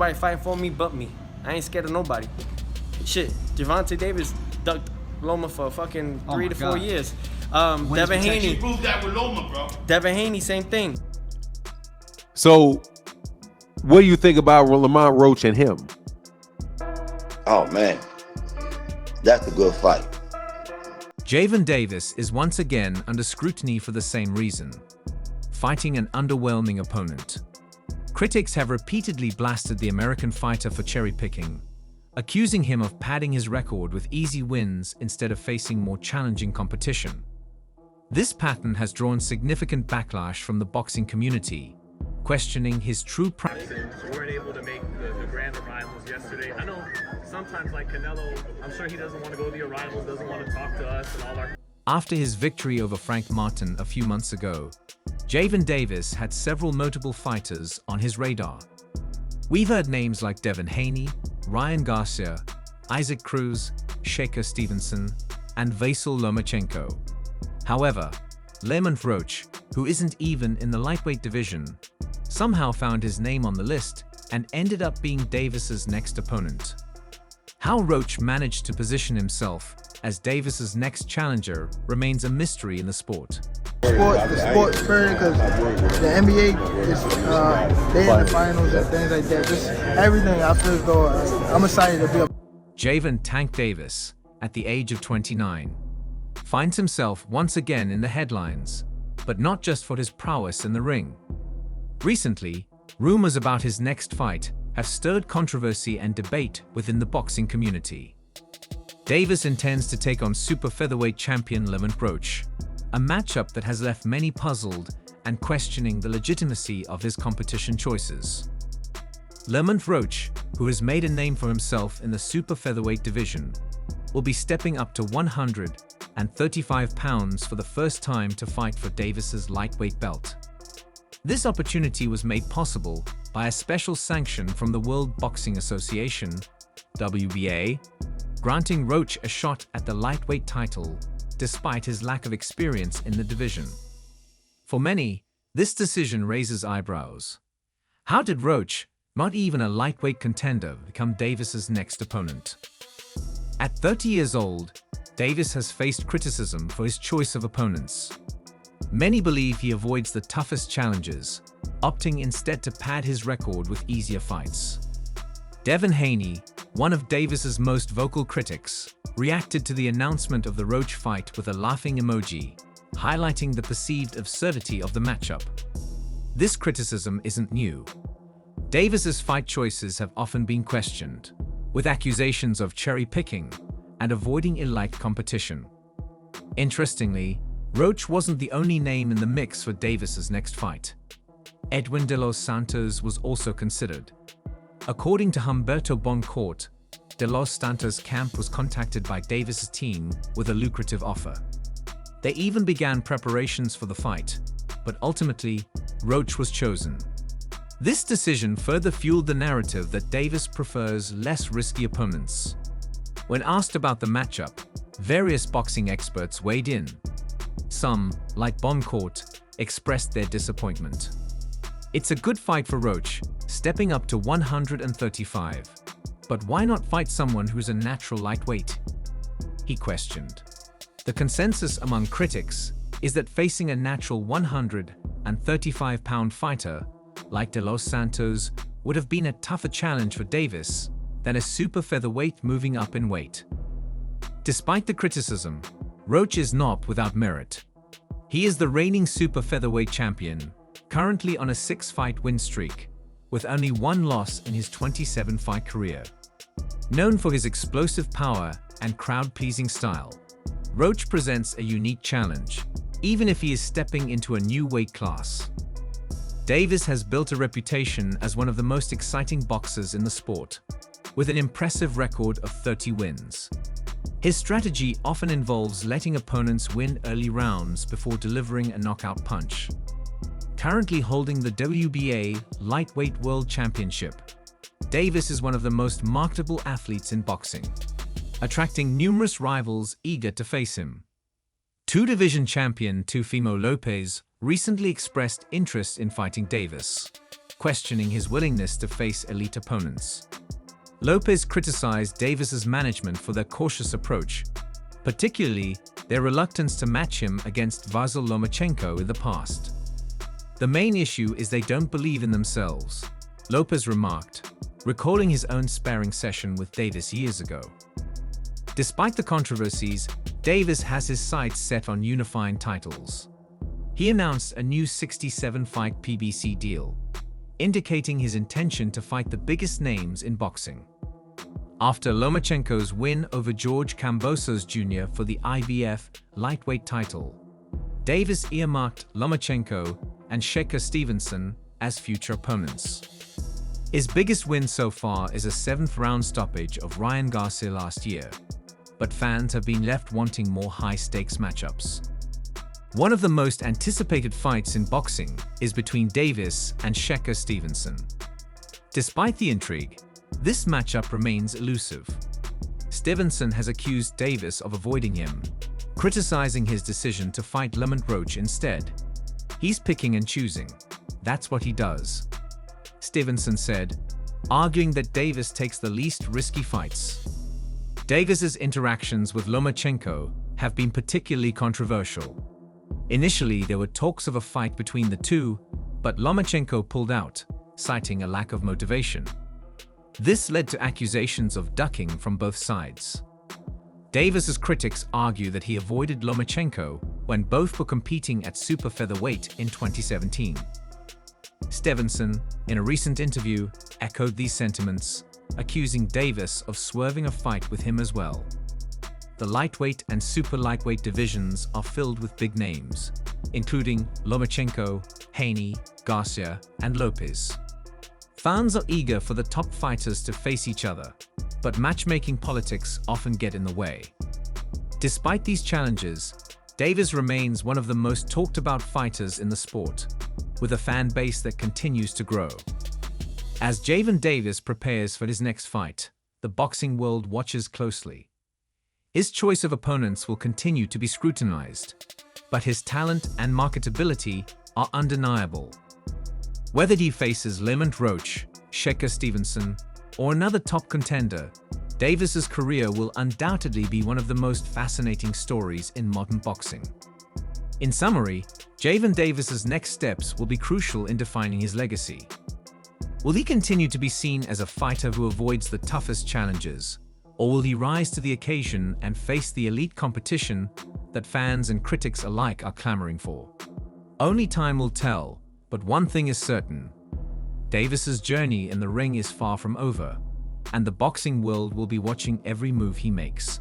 Nobody fighting for me but me. I ain't scared of nobody. Shit, Gervonta Davis ducked Loma for fucking 3 to 4 years. Devin Haney. You proved that with Loma, bro. Devin Haney, same thing. So, what do you think about Lamont Roach and him? Oh man, that's a good fight. Gervonta Davis is once again under scrutiny for the same reason, fighting an underwhelming opponent. Critics have repeatedly blasted the American fighter for cherry-picking, accusing him of padding his record with easy wins instead of facing more challenging competition. This pattern has drawn significant backlash from the boxing community, questioning his true We weren't able to make the grand arrivals yesterday. I know sometimes like Canelo, I'm sure he doesn't want to go to the arrivals, doesn't want to talk to us and all our... After his victory over Frank Martin a few months ago, Gervonta Davis had several notable fighters on his radar. We've heard names like Devin Haney, Ryan Garcia, Isaac Cruz, Shakur Stevenson, and Vasyl Lomachenko. However, Lamont Roach, who isn't even in the lightweight division, somehow found his name on the list and ended up being Davis's next opponent. How Roach managed to position himself as Davis's next challenger remains a mystery in the sport. The sport spirit, because the NBA is they're in the finals and things like that. Just everything, I feel as though I'm excited to be a... Gervonta Tank Davis, at the age of 29, finds himself once again in the headlines, but not just for his prowess in the ring. Recently, rumors about his next fight have stirred controversy and debate within the boxing community. Davis intends to take on super featherweight champion Lamont Roach, a matchup that has left many puzzled and questioning the legitimacy of his competition choices. Lamont Roach, who has made a name for himself in the super featherweight division, will be stepping up to 135 pounds for the first time to fight for Davis's lightweight belt. This opportunity was made possible by a special sanction from the World Boxing Association, WBA, granting Roach a shot at the lightweight title despite his lack of experience in the division. For many, this decision raises eyebrows. How did Roach, not even a lightweight contender, become Davis's next opponent? At 30 years old, Davis has faced criticism for his choice of opponents. Many believe he avoids the toughest challenges, opting instead to pad his record with easier fights. Devin Haney, one of Davis's most vocal critics, reacted to the announcement of the Roach fight with a laughing emoji, highlighting the perceived absurdity of the matchup. This criticism isn't new. Davis's fight choices have often been questioned, with accusations of cherry-picking and avoiding elite competition. Interestingly, Roach wasn't the only name in the mix for Davis's next fight. Edwin de los Santos was also considered. According to Humberto Boncourt, de los Santos' camp was contacted by Davis's team with a lucrative offer. They even began preparations for the fight, but ultimately, Roach was chosen. This decision further fueled the narrative that Davis prefers less risky opponents. When asked about the matchup, various boxing experts weighed in. Some, like Boncourt, expressed their disappointment. It's a good fight for Roach, stepping up to 135. But why not fight someone who's a natural lightweight? He questioned. The consensus among critics is that facing a natural 135-pound fighter like de los Santos would have been a tougher challenge for Davis than a super featherweight moving up in weight. Despite the criticism, Roach is not without merit. He is the reigning super featherweight champion, currently on a 6-fight win streak, with only one loss in his 27-fight career. Known for his explosive power and crowd-pleasing style, Roach presents a unique challenge, even if he is stepping into a new weight class. Davis has built a reputation as one of the most exciting boxers in the sport, with an impressive record of 30 wins. His strategy often involves letting opponents win early rounds before delivering a knockout punch. Currently holding the WBA Lightweight World Championship, Davis is one of the most marketable athletes in boxing, attracting numerous rivals eager to face him. Two-division champion Teofimo Lopez recently expressed interest in fighting Davis. questioning his willingness to face elite opponents. Lopez criticized Davis's management for their cautious approach, particularly their reluctance to match him against Vasyl Lomachenko in the past. "The main issue is they don't believe in themselves," Lopez remarked, recalling his own sparring session with Davis years ago. Despite the controversies, Davis has his sights set on unifying titles. He announced a new 67-fight PBC deal, indicating his intention to fight the biggest names in boxing. After Lomachenko's win over George Kambosos Jr. for the IBF lightweight title, Davis earmarked Lomachenko and Shakur Stevenson as future opponents. His biggest win so far is a 7th-round stoppage of Ryan Garcia last year, but fans have been left wanting more high-stakes matchups. One of the most anticipated fights in boxing is between Davis and Shakur Stevenson. Despite the intrigue, this matchup remains elusive. Stevenson has accused Davis of avoiding him, criticizing his decision to fight Lamont Roach instead. "He's picking and choosing. That's what he does," Stevenson said, arguing that Davis takes the least risky fights. Davis's interactions with Lomachenko have been particularly controversial. Initially, there were talks of a fight between the two, but Lomachenko pulled out, citing a lack of motivation. This led to accusations of ducking from both sides. Davis's critics argue that he avoided Lomachenko when both were competing at super featherweight in 2017. Stevenson, in a recent interview, echoed these sentiments, accusing Davis of swerving a fight with him as well. The lightweight and super lightweight divisions are filled with big names, including Lomachenko, Haney, Garcia, and Lopez. Fans are eager for the top fighters to face each other, but matchmaking politics often get in the way. Despite these challenges, Davis remains one of the most talked about fighters in the sport, with a fan base that continues to grow. As Gervonta Davis prepares for his next fight, the boxing world watches closely. His choice of opponents will continue to be scrutinized, but his talent and marketability are undeniable. Whether he faces Lamont Roach, Shakur Stevenson, or another top contender, Davis's career will undoubtedly be one of the most fascinating stories in modern boxing. In summary, Gervonta Davis's next steps will be crucial in defining his legacy. Will he continue to be seen as a fighter who avoids the toughest challenges, or will he rise to the occasion and face the elite competition that fans and critics alike are clamoring for? Only time will tell, but one thing is certain: Davis's journey in the ring is far from over, and the boxing world will be watching every move he makes.